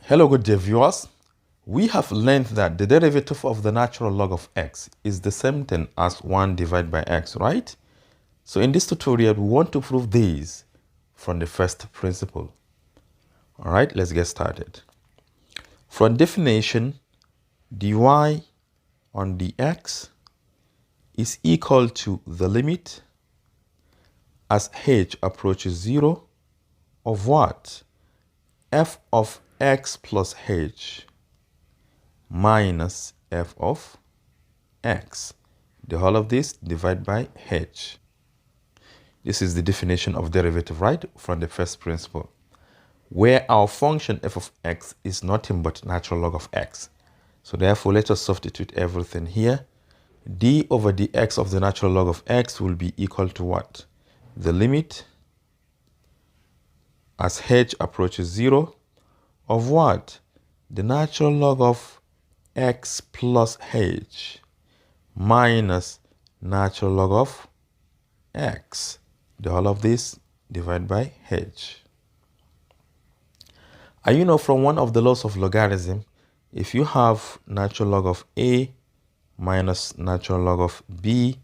Hello, good day viewers. We have learned that the derivative of the natural log of x is the same thing as 1 divided by x, right? So in this tutorial, we want to prove this from the first principle. All right, let's get started. From definition, dy on dx is equal to the limit as h approaches 0 of what? F of x plus h minus f of x. The whole of this divided by h. This is the definition of derivative, right, from the first principle, where our function f of x is nothing but natural log of x. So therefore, let us substitute everything here. D over dx of the natural log of x will be equal to what? The limit as h approaches 0 of what? The natural log of x plus h minus natural log of x. The whole of this divided by h. And you know, from one of the laws of logarithm, if you have natural log of a minus natural log of b,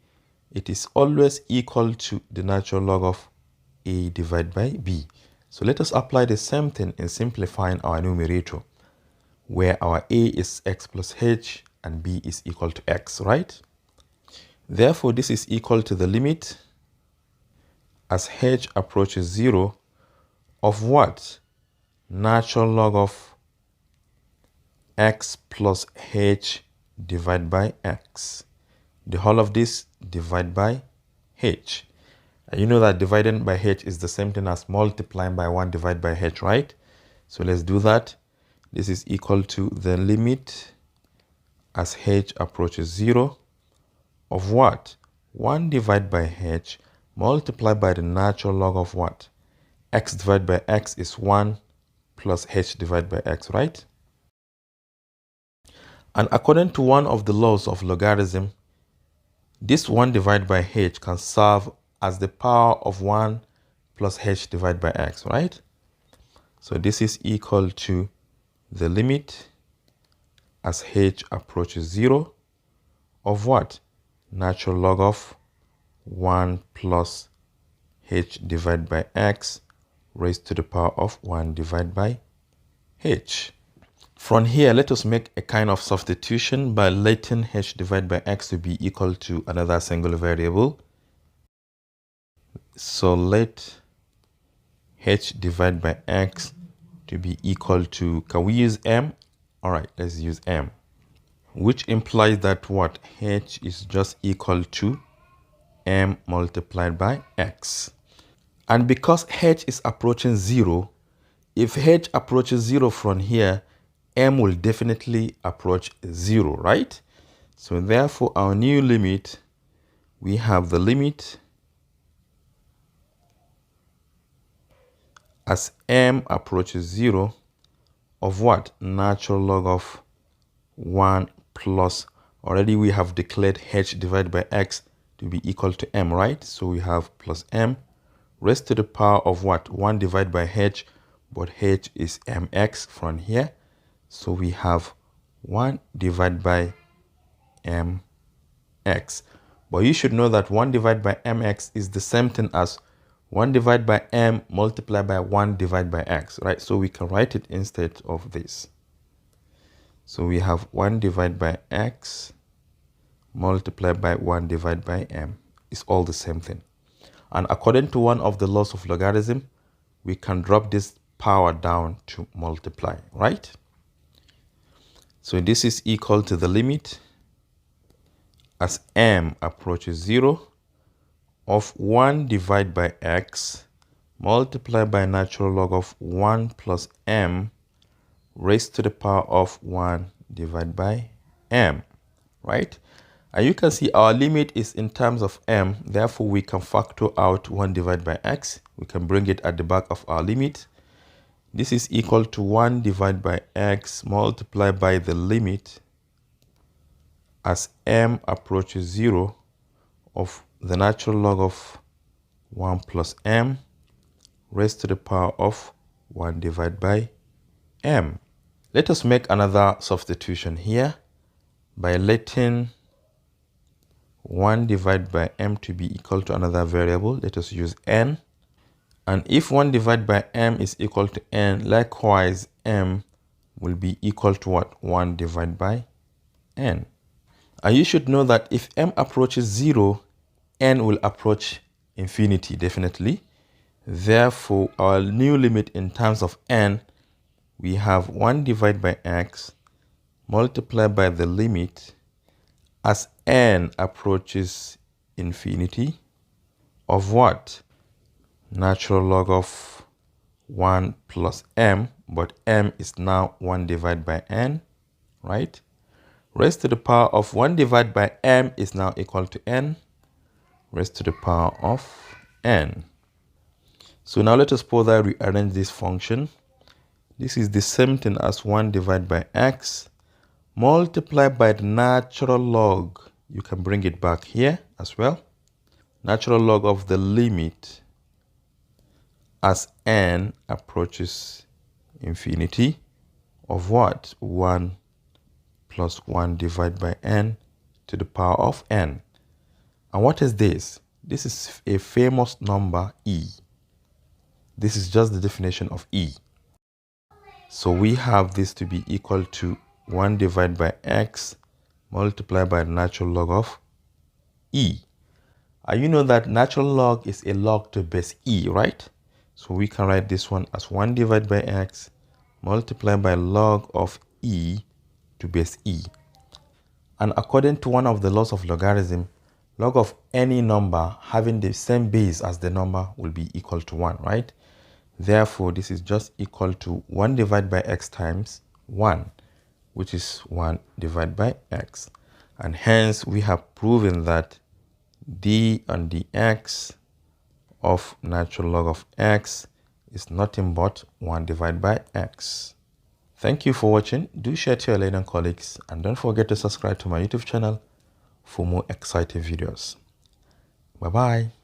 it is always equal to the natural log of a divided by b. So let us apply the same thing in simplifying our numerator, where our a is x plus h and b is equal to x, right? Therefore, this is equal to the limit as h approaches 0 of what? Natural log of x plus h divided by x. The whole of this divided by h. And you know that dividing by h is the same thing as multiplying by 1 divided by h, right? So let's do that. This is equal to the limit as h approaches 0 of what? 1 divided by h multiplied by the natural log of what? X divided by x is 1 plus h divided by x, right? And according to one of the laws of logarithm, this 1 divided by h can serve as the power of 1 plus h divided by x, right? So this is equal to the limit as h approaches 0 of what? Natural log of 1 plus h divided by x raised to the power of 1 divided by h. From here, let us make a kind of substitution by letting h divided by x to be equal to another single variable. So let h divided by x to be equal to, can we use m? All right, let's use m, which implies that what? H is just equal to m multiplied by x. And because h is approaching 0, if h approaches 0 from here, m will definitely approach 0, right? So therefore, our new limit, we have the limit as m approaches 0 of what? Natural log of 1 plus, already we have declared h divided by x to be equal to m, right? So we have plus m raised to the power of what? 1 divided by h, but h is mx from here. So we have 1 divided by mx. But you should know that 1 divided by mx is the same thing as 1 divided by m multiplied by 1 divided by x, right? So we can write it instead of this. So we have 1 divided by x multiplied by 1 divided by m. It's all the same thing. And according to one of the laws of logarithm, we can drop this power down to multiply, right? So this is equal to the limit as m approaches 0 of 1 divided by x multiplied by natural log of 1 plus m raised to the power of 1 divided by m, right? And you can see our limit is in terms of m, therefore we can factor out 1 divided by x. We can bring it at the back of our limit. This is equal to 1 divided by x multiplied by the limit as m approaches 0 of the natural log of 1 plus m raised to the power of 1 divided by m. Let us make another substitution here by letting 1 divided by m to be equal to another variable. Let us use n. And if 1 divided by m is equal to n, likewise m will be equal to what? 1 divided by n. And you should know that if m approaches 0, n will approach infinity, definitely. Therefore, our new limit in terms of n, we have 1 divided by x multiplied by the limit as n approaches infinity of what? Natural log of 1 plus m, but m is now 1 divided by n, right? Raised to the power of 1 divided by m is now equal to n, raised to the power of n. So now let us further rearrange this function. This is the same thing as 1 divided by x multiplied by the natural log. You can bring it back here as well. Natural log of the limit as n approaches infinity of what? 1 plus 1 divided by n to the power of n. And what is this? This is a famous number e. This is just the definition of e. So we have this to be equal to 1 divided by x multiplied by the natural log of e. And you know that natural log is a log to base e, right? So we can write this one as 1 divided by x multiplied by log of e to base e. And according to one of the laws of logarithm, log of any number having the same base as the number will be equal to 1, right? Therefore, this is just equal to 1 divided by x times 1, which is 1 divided by x. And hence, we have proven that d on dx of natural log of x is nothing but 1 divided by x. Thank you for watching. Do share to your learning colleagues and don't forget to subscribe to my YouTube channel for more exciting videos. Bye-bye.